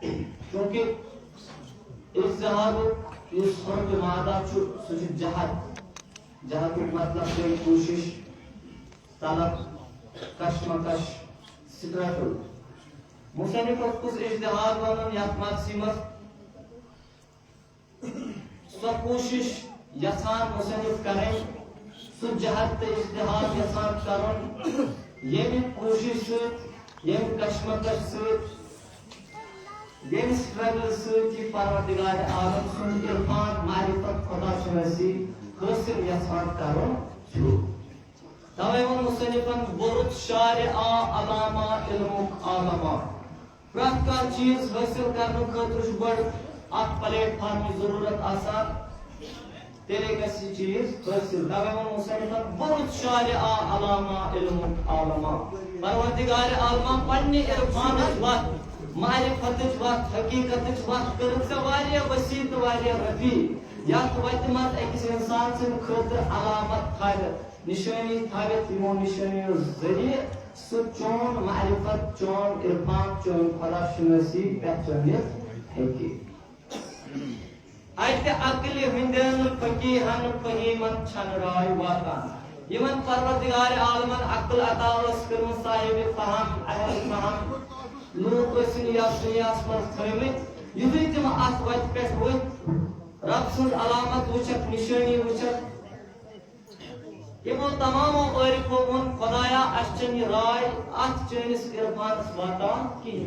क्योंकि इज्तिहाद इस के मादा सुचित जहाद मतलब कोई कोशिश तलब कशमकश स्ट्रगल मुसन्निफ कुछ इज्तिहाद वनन यात मकसद सो कोशिश यसान मुसन्निफ करें सो जहाद ते इज्तिहाद यसान करन ये कोशिश ये कशमकश से ये स्ट्रगल से कि परवरदिगार आलम सुन इरफान मारिफत खुदा शनासी हासिल यसान करो छु तवे वो मुसन्निफन बुरुत शारिआ अलामा इल्मुक आलमा प्रत का चीज हासिल करने खातिर बड़ अक प्लेटफॉर्म की जरूरत आसान तेरे गसी चीज हासिल तवे वो मुसन्निफ बहुत शारिआ अलामा इल्म आलमा परवरदिगार आलमा पन्ने इरफान वक्त मारिफत वक्त हकीकत वक्त कर से वारिया वसी तो वारिया रफी या तो वक्त मत एक इंसान से खतर अलामत थावे निशानी थावे तिमो निशानी जरिए सु चोन मारिफत चोन इरफान चोन खुदा शुनासी पहचानियत है कि आयते अकल हिंदन फकीहन फहीमन छन राय वातान यमन परवरदिगार आलमन अकल अता करम साहिब फहम अहल फहम लोग वसिया दुनियास पर थमित युदि तिम अत वत पे वत रब सुन अलामत वुचत निशानी वुचत यमो तमामो आरिफो उन खुदाया अश्चन राय अत चनिस इरफानस वातान की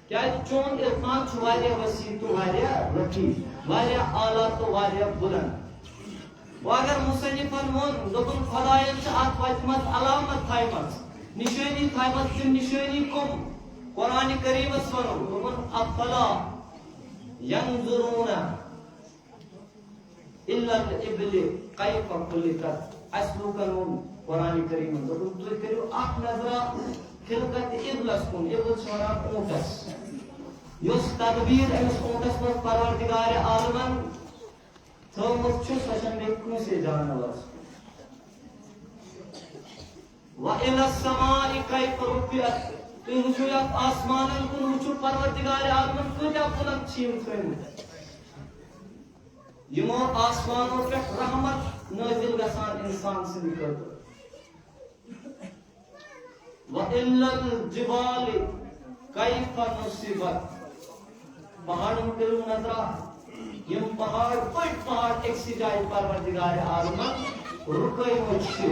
क्या चोन इरफान छु वारिया वसी तो वारिया रफी वारिया आला तो वारिया बुलंद अगर मुसन्निफन वोन दोपन खुदायन छ अत वतमत अलामत थाइमत निशानी थाइमत तिम निशानी कुम कुरान करीम वनो दोपन अफला यंजुरूना इल्ला इब्ल कैफ खुलिकत असलुकन कुरान करीम दोपन तुम करियो अख नजरा खिलकत इब्लस कुन इब्ल सोना ऊंटस योस तदबीर एमस ऊंटस में परवरदिगार आलमन थोमस छु सशन में से जानवर व इला समाई कैफ रुफियत तुम वुचुयत आसमानन कुन वुचु परवरदिगार आलमन कजा बुलंद छीम थम यमो आसमानों पे रहमत नाजिल गसान इंसान सिंद कर वइल्लल जिबाल कैफ नुसिबत पहाड़ों पे नजरा यम पहाड़ बड़ पहाड़ एक सी जाए परवरदिगार आलम रुकई मुझसे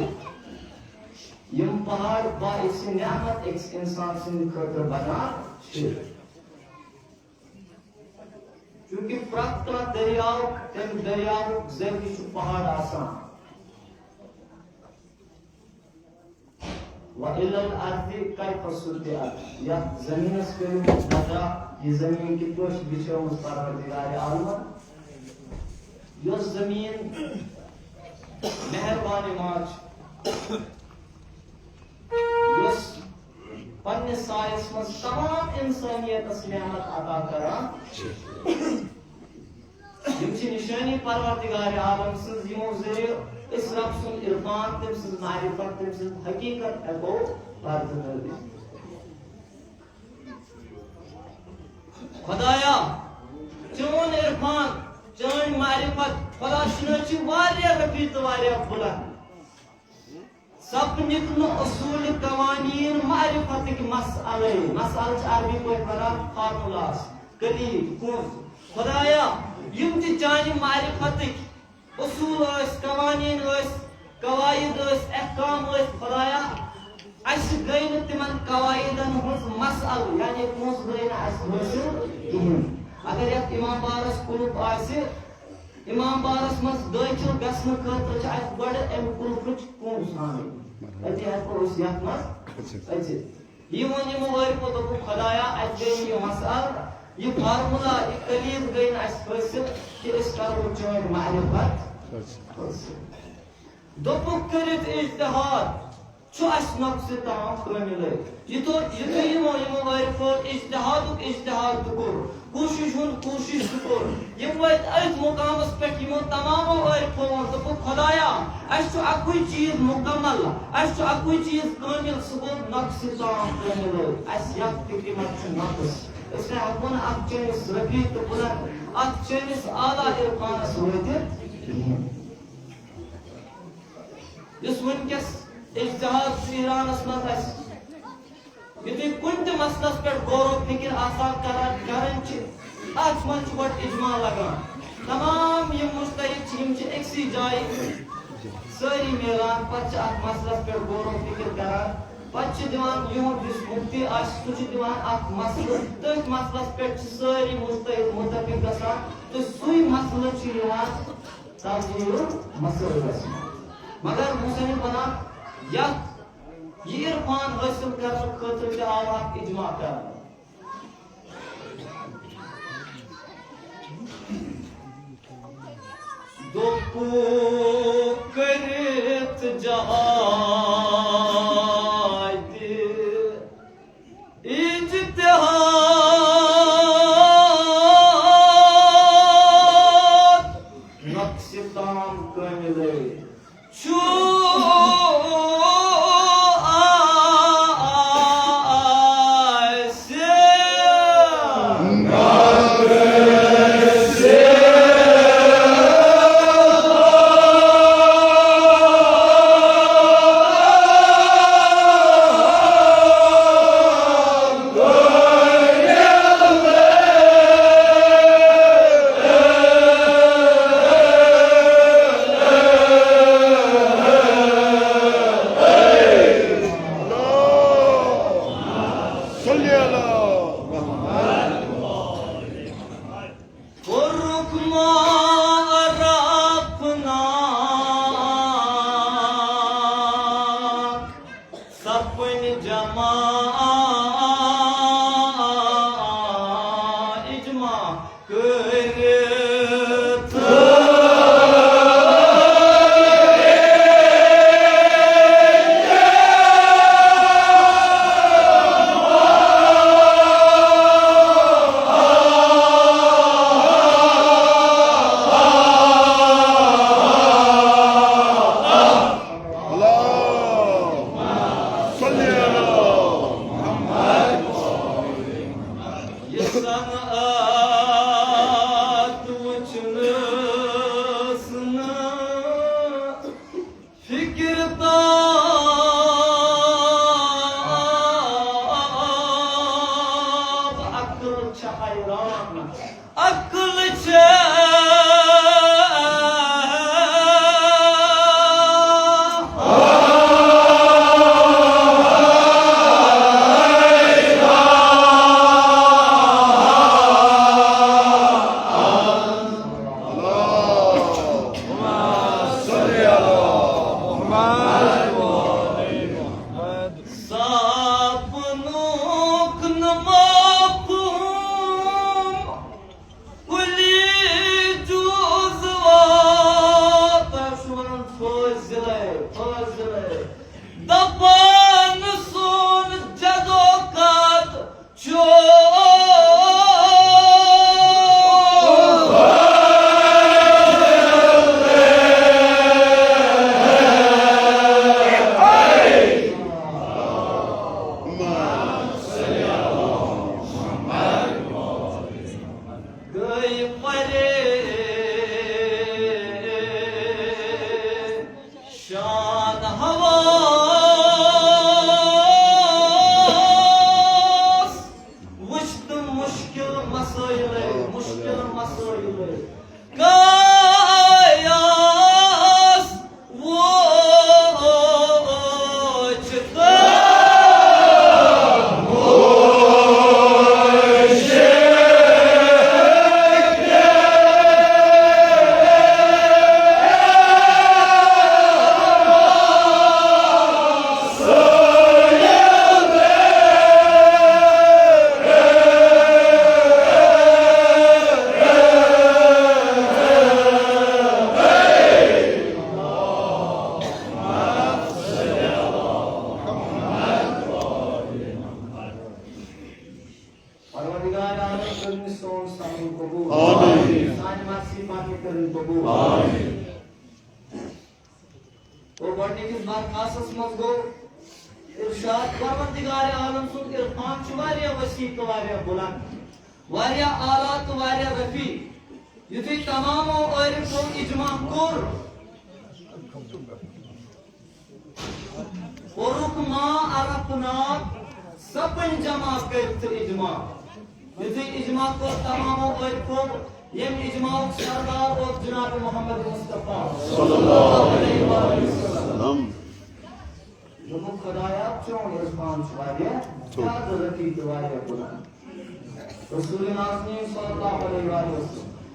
यम पहाड़ बा इस नेमत एक इंसान से खतर बना छे क्योंकि प्रकटा दरियाव तम दरियाव जरिए छु पहाड़ आसान वइल्लल अर्दी कैफ सुतियत या जमीन पे नजरा ये जमीन की पोश बिछो उस परवरदिगार आलम यो जमीन मेहरबानी माच योस पन्ने साइस में तमाम इंसानियत नेमत अता करा यमची निशानी परवरदिगार आलम सज यमो जरिए इस रब सुन इरफान तम सज मारिफत तम सज हकीकत एको पार्टनर खुदाया चोन इरफान चोन मारिफत खुदा शुनाची वारिया रफी तो वारिया बुलंद सब निकनो उसूल कवानीन मारिफत की मसअले मसअल अरबी को बना फार्मूलास कलील कुन खुदाया यम च चानी मारिफत उसूल कवानीन कवायद अहकाम खुदाया अस गई न तिमन कवायदन हुज मसअल यानी कुस गई न अस हासिल किहिन अगर यत इमाम बारस कुलुप आसे इमाम बारस मस दाखिल गसन खतर छ अस बड़ एम कुलुपच कुस हानि अति हको उस यत मस अति ये वन ये मोबाइल को तो खुदाया अस गई ये मसअल ये फार्मूला ये कलीद गई न अस हासिल कि इस करो चोन मारिफत दोपुक करित इज्तिहाद छु अस नक्श ताम कामिल ये तो यमो वारिफो इज्तिहाद कोर कोशिश कोर यम वत अथ मुकामस पे यमो तमामो वारिफो दोपुक खुदाया अस छु अकुई चीज मुकम्मल अस छु अकुई चीज कामिल सुबो नक्श ताम कामिल अस यक तिकमत छु नक्श इसने अपन अचनिस रफी तो बुलंद अचनिस आला इरफान सोते इस वनकस इज्तिहाद ईरानस मस यदि कुछ मसलस पे गौर फिक्र आसान करन अत मन गोट इजमा लगान तमाम ये मुस्तहिद एक सी जाय सारी मिलान पच अत मसलस पे गौर फिक्र करान पच दिवान युद मुफ्ती सह दिवान अत मसल तथ मसलस पे सारी मुस्तहिद मुतफिक गसान तो सुई मसल तब्दील मसल मगर मुसन्निफ बना या ये इरफान हासिल करने खतर के आवाज इजमा कर दोपू करित जहाद इज्तिहाद नक्शताम कमिले छू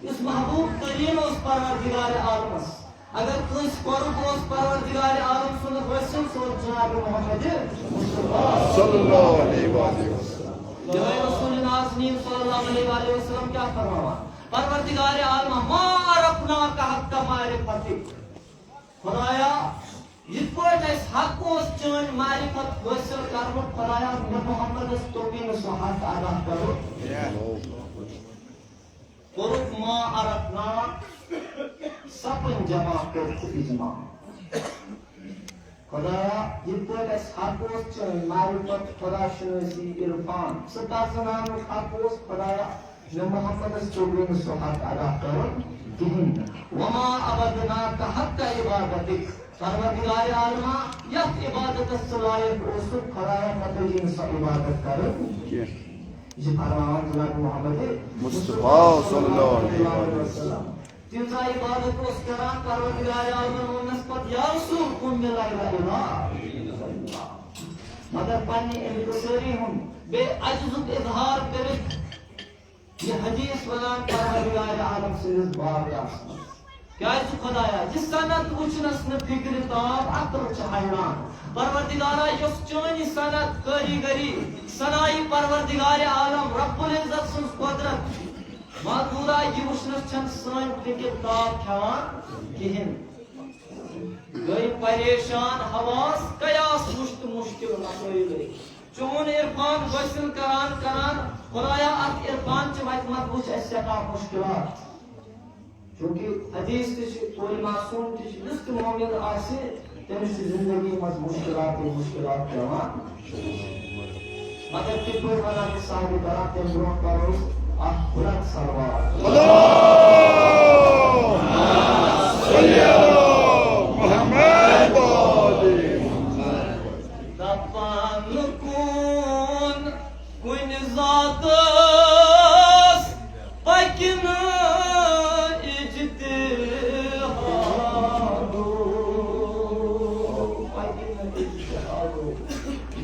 इस महबूब तरीन उस परवरदिगार आलम अगर कस कोरुक उस परवरदिगार आलम सुन वसिम सो जनाब मोहम्मद मुस्तफा सल्लल्लाहु अलैहि वसल्लम ये रसूल नाज़नीन सल्लल्लाहु अलैहि वसल्लम क्या फरमावा परवरदिगार आलम मा अरफना का हक मारिफतिक खुदाया यित पट अस हक ओस चन मारिफत हासिल करन खुदाया मोहम्मद तोबीन सो हक अदा करो कुरुक मा अरफना सपन जमा कर इजमा खुदाया यित पट अस हक ओस चन मारिफत खुदा शनासी इरफान सतासनान हक ओस खुदाया मोहम्मद तोबीन सो हक अदा करो वमा अबदना का हक इबादतिक परवरदिगार आलम यह इबादत सलायक उसुक खराया मतजीन सा इबादत करो ये फरमान जनाब मोहम्मद मुस्तफा सल्लल्लाहु अलैहि वसल्लम तीसरा इबादत उस करान परवरदिगार आलम नस्बत या रसूल कुन ला इलाहा इल्लल्लाह मगर पानी इनकसरी हम बे अजजुक इजहार करे ये हदीस वलान परवरदिगार आलम से इस बात क्या खुदाया जिस सनत वुचनस न फिक्र ताब अकल छ हैरान परवरदिगारा यस चोनी सनत कारीगरी सनाई परवरदिगार आलम रब्बुल इज्जत सुन कुदरत मौजूदा ये वुचनस छन सन फिक्र ताब खवान किहिन गई परेशान हवास कयास मुश्किल मसइल गई चोन इरफान वसिल करान करान खुदाया अत इरफान च मत वुच ऐसे का मुश्किलात क्योंकि हदीस कोई मासूम जिस मोमिन आसे तमिस जिंदगी मज मुश्किलात पेवान मगर तिपर वना के साहिब करा ते ब्रोह करो आ बुलंद सलवात मोहम्मद दफन कुन जात पकिन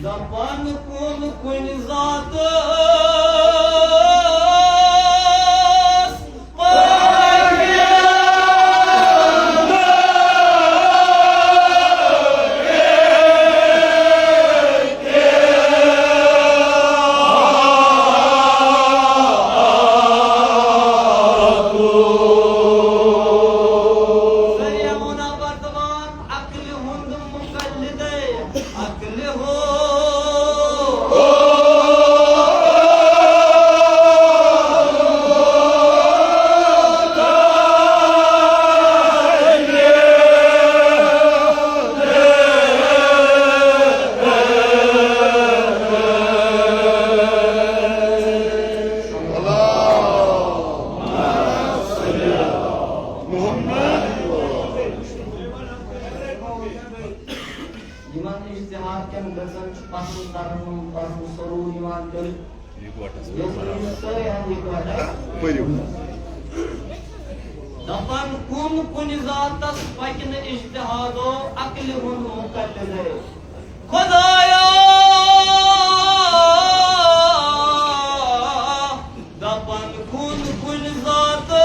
दफन कुन जात दफन कुन जातस पकिन इज्तिहादो अक्ल हुन मुकल्लिद खुदाया दफन कुन जात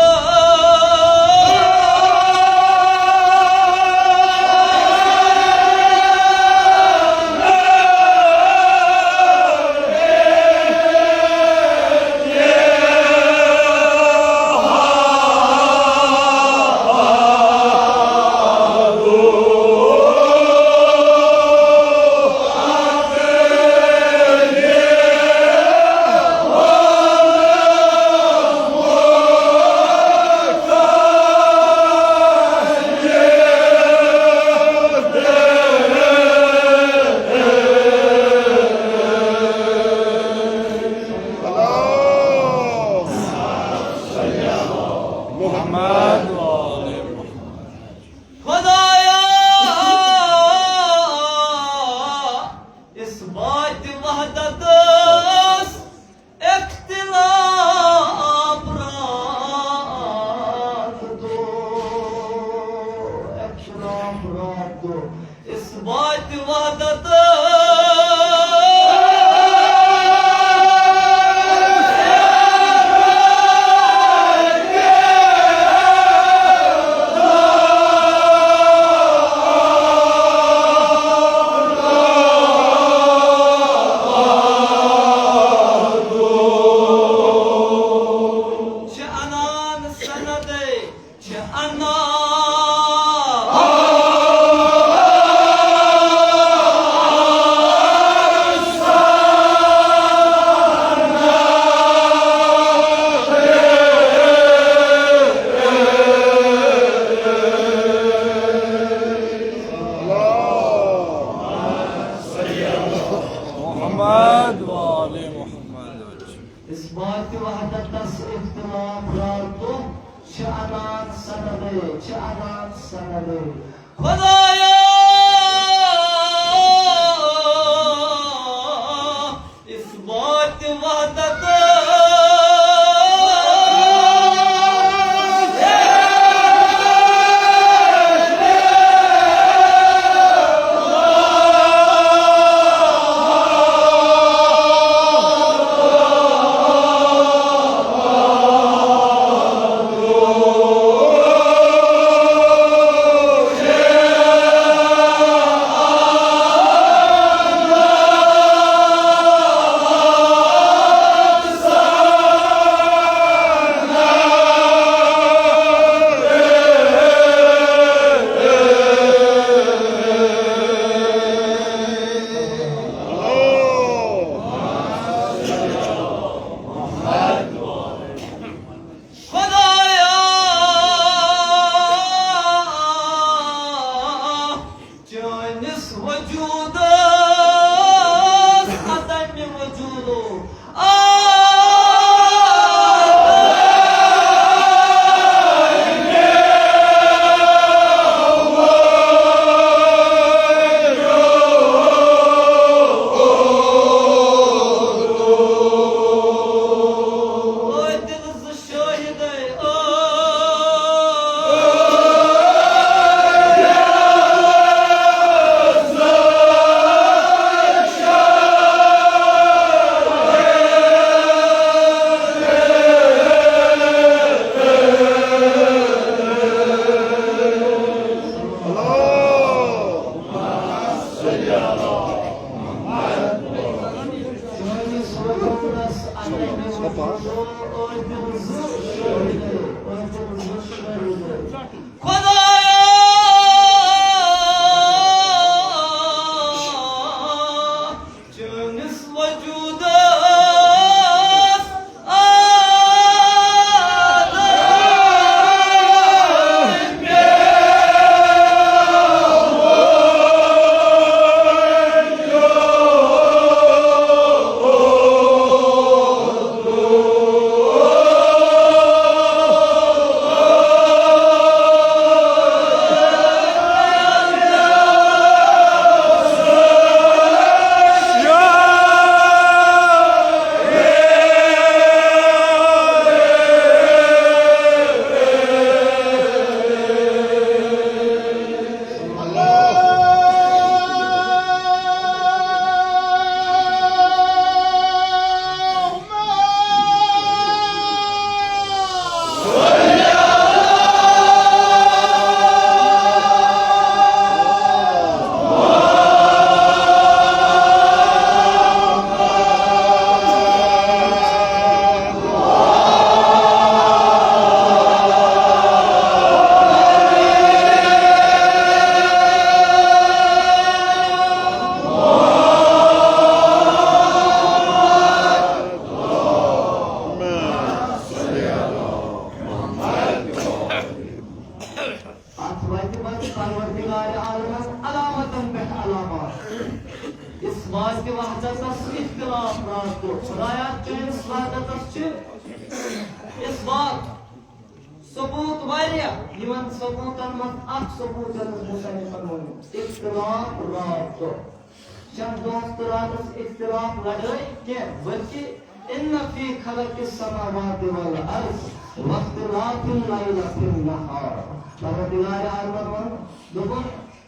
खुदाया इस बात वहदत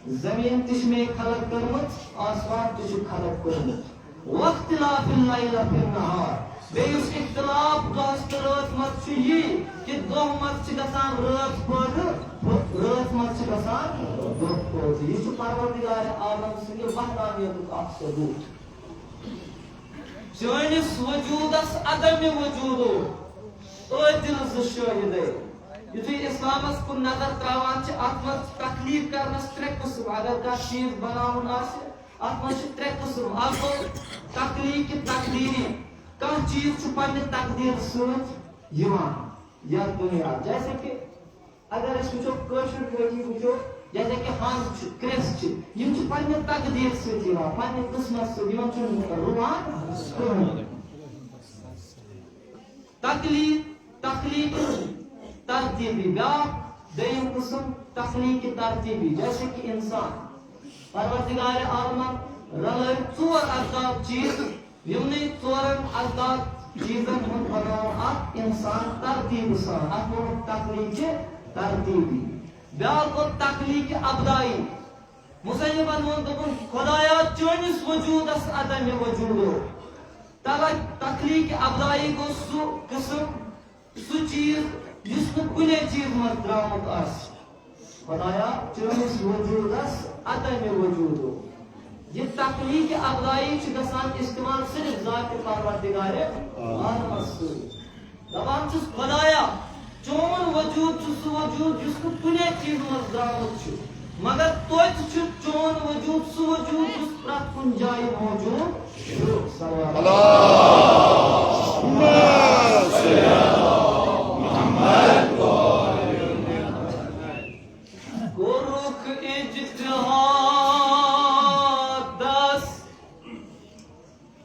जमीन तिश्मे खलक करमत आसमान तिशु खलक करमत वख्तिलाफिल लैल फिल नहार बेयुस इख्तिलाफ दहस तो रात मत छु यी कि दह मत छु गसान रात पद रात मत छु गसान दह पद यी छु परवरदिगार आलम सगे वहदानियतुक अख सबूत सानिस वजूदस अदम वजूदो दिल शाहिद युथु इस्लामस कुन नजर त्रावान छ आत्मत तकलीफ करनस त्रे किस्म अगर का चीज बनाउन आसे आत्मत त्रे किस्म अब तकलीफ की तकदीरी का चीज छ पन्ने तकदीर सूरत यवान या दुनिया जैसे कि अगर इस कुछ कोशिश करी कुछ जैसे कि हां क्रेस छ यम छ पन्ने तकदीर सूरत यवान पन्ने किस्मत सूरत यवान छ रुवान तकलीफ तरतीबी ब्या दयम किस्म तखलीकी तरतीबी, जैसे कि इंसान परवरदिगार आलम रल चोर अज्दाद चीज यमने चोरन अज्दाद चीजन हुन बनाओ इंसान तरतीब सान अको तखलीकी तरतीबी ब्याल को तखलीकी अबदाई मुसन्निफन वोन दोपन खुदाया चोनिस वजूदस अदम वजूदो तला तखलीकी अबदाई गो सु किस्म सु चीज जिसको कुने चीज मत द्रामुत आस खुदाया चोनिस वजूदस अदम वजूदो ये तखलीकी अबदाई च गसान इस्तेमाल सिर्फ जात परवरदिगार आलम से दबान च खुदाया चोन वजूद सु वजूद जिसको कुने चीज मत द्रामुत छु मगर तोत छु चोन वजूद सु वजूद उस प्रत कुन जाय मौजूद अल्लाहुम्मा सल्ली अला मुहम्मद व गुरुख इज्तिहाद दस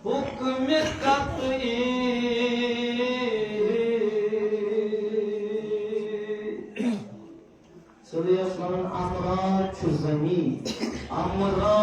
हुक्म कतई सुलेमान अमरा चुजनी अमरा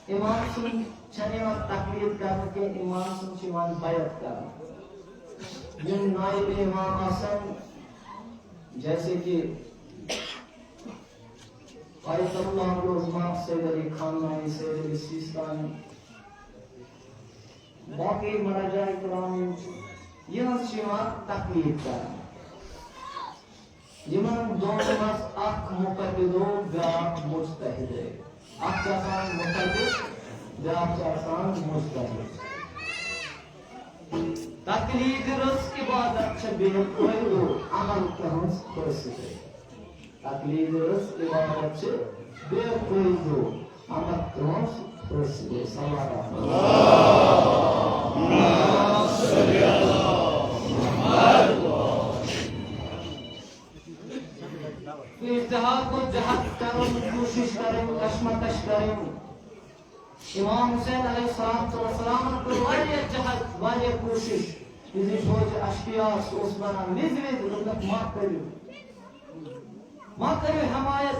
इमाम सुन चने और तकलीफ करके इमाम सुन शिवान बैत कर जिन नाइब इमाम आसन जैसे कि आयतुल्लाह उज़मा सैयद अली खानवानी सैयद अली सिस्तानी बाकी मराजा इकराम यह शिवान तकलीफ कर यमन दोनों मस अख मुक़द्दिदो ब्याक मुज्तहिद आसान मुक़द्दिस आसान मुज्तहिद तकलीद रस इबादत छ बेफायदो अमल करस परसते तकलीद रस इबादत छ बेफायदो अमल करस इज्तिहाद को जहद करें, कोशिश करें, कश्मकश करें। इमाम हुसैन अलैहिस्सलाम को वारिया जहद, वारिया कोशिश। इसी सोच अशकियास उस्माना निज़विद रुकत माँ करियो हमायत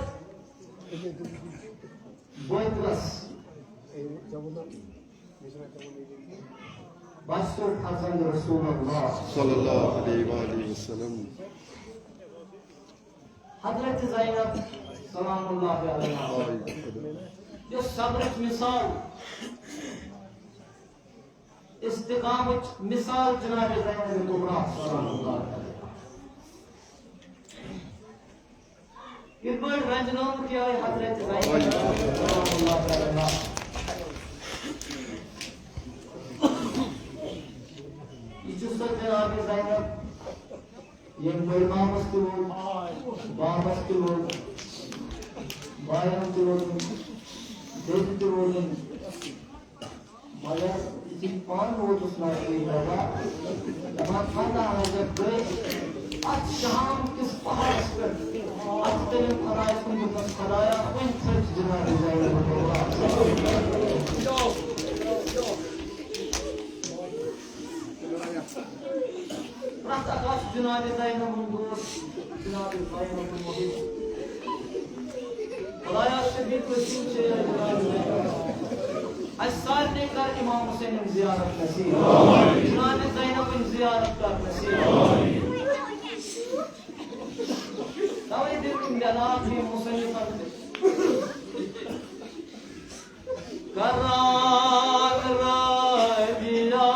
बोइतलस बसो फजल रसूलुल्लाह सल्लल्लाहु अलैहि वसल्लम। हजरत ज़ैनब सलामुल्लाह अलैहा जो सब्र मिसाल इस्तिकामत मिसाल जनाब ज़ैनब कुबरा सलामुल्लाह अलैहा इबन रंजनों की आए हजरत ज़ैनब सलामुल्लाह अलैहा इस जनाब ज़ैनब ये बड़मामस के लोग, बामस के लोग, बायम के लोग, देश के लोग, मगर इसी पान लोग उस नाम की लगा, जहाँ खाना है जब गए, आज शाम किस पहाड़ पर, आज तेरे खराज को जो बस खराया, उन खर्च जनाब ज़ैनब होगा। रात आकाश जनाब ज़ैनब दोस्त जनाब ज़ैनब मुहिब खुदाया से भी कुछ पूछे जनाब ज़ैनब आज साल ने कर इमाम हुसैन की ज़ियारत नसीब जनाब ज़ैनब की ज़ियारत कर नसीब तवे दिन जनाब भी मुसन्निफ करार Rabia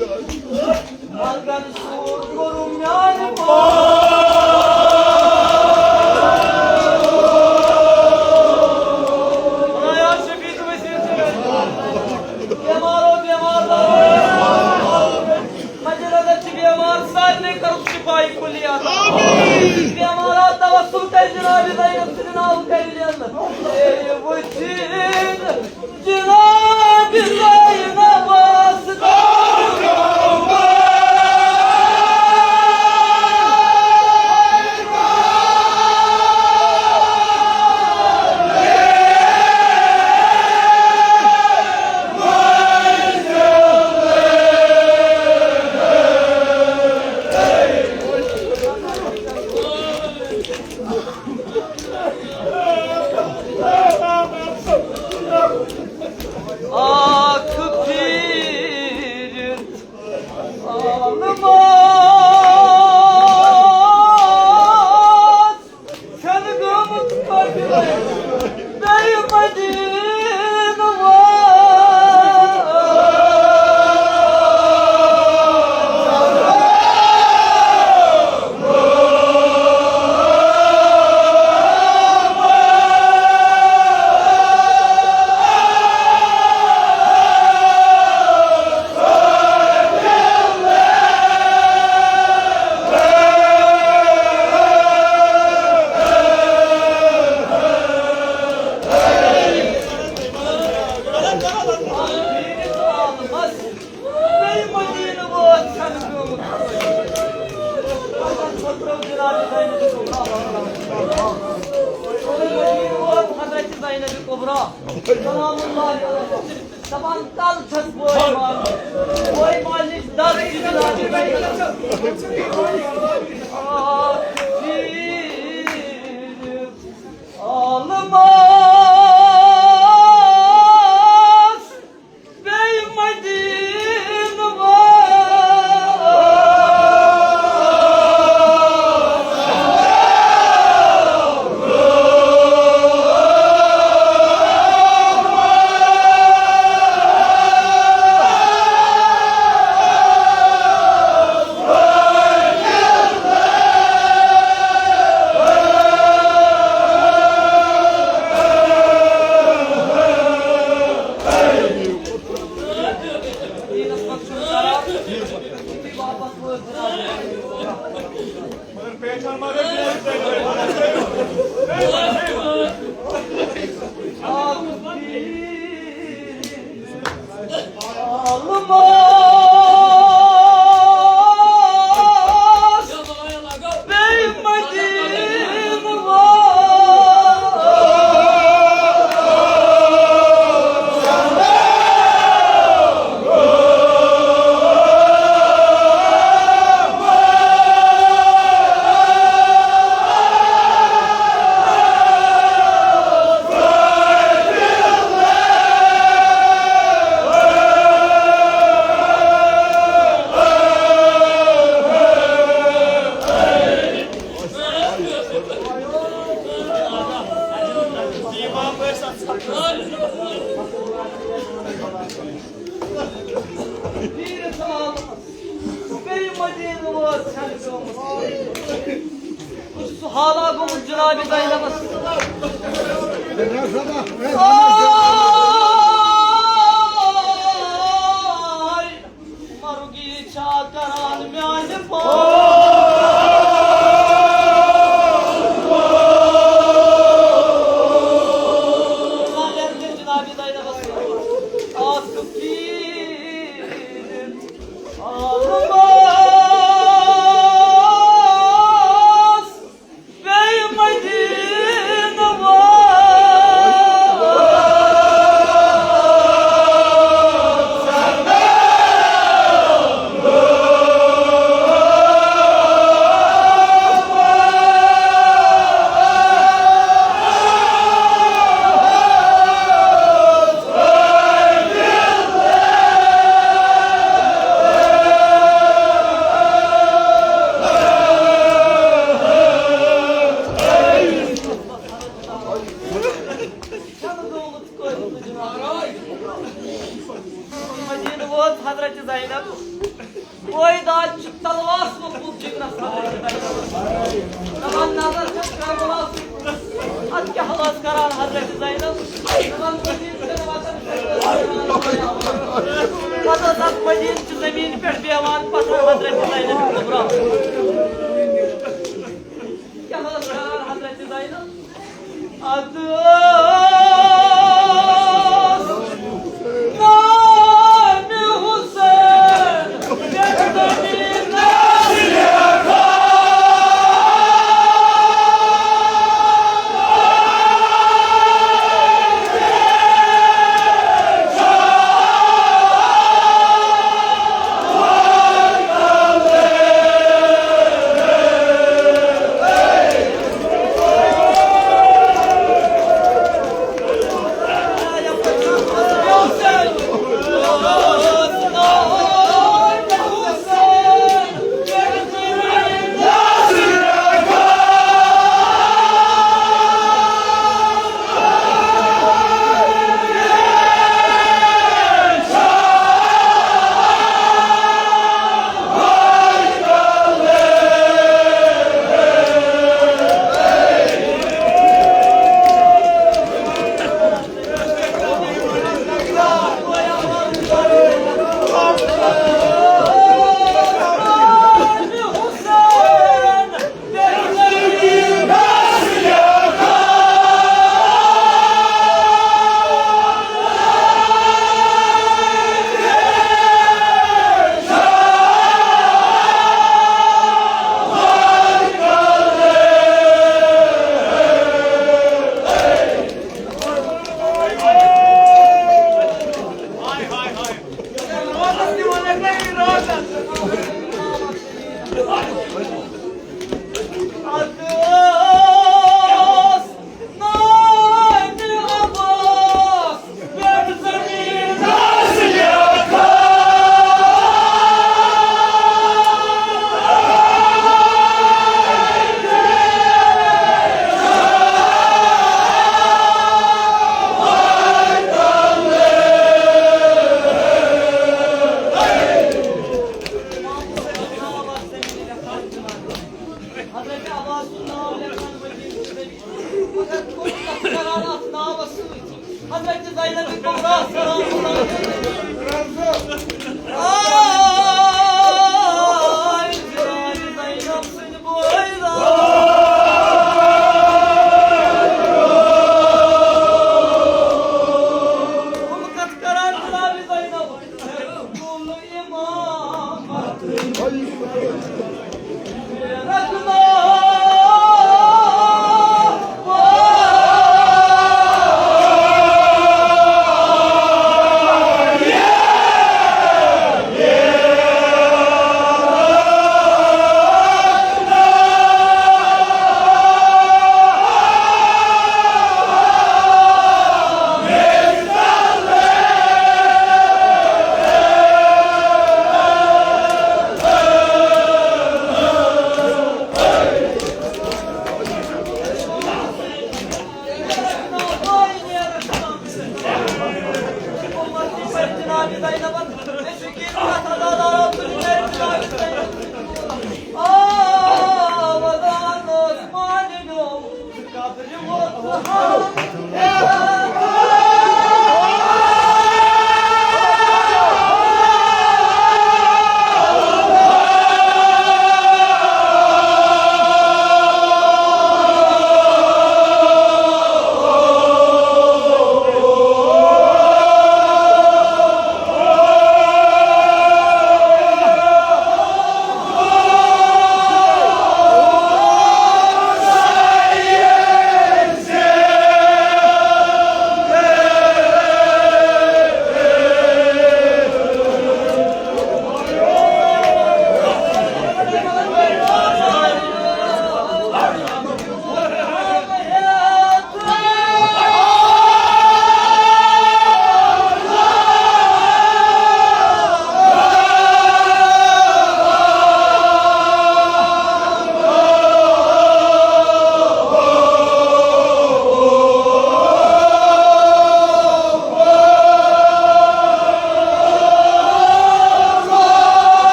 Malgan sur korum yani bu.Aya şefik vesile. Yamaro yamarda. Macerada çıkıyamar sarne karup şifayı kulliyat. Amin. Yamara tavassul tecrübe dayı sizin al kayılyanlar. Ey bu cin Cenab-ı Zayn'a vasıta. Hala gumuz Cenab-ı Zayn'e Marugi çakaran yani Hazreti Zeynep oyda talvas mutlu çıkras Taban nazar çakra bolas at ki halas karar Hazreti Zeynep Taban Madin'de Pata sak Madin'de zemin per bevan pata Hazreti Zeynep kubra Ki halas karar Hazreti Zeynep adı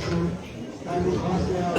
تمہِ خاص یا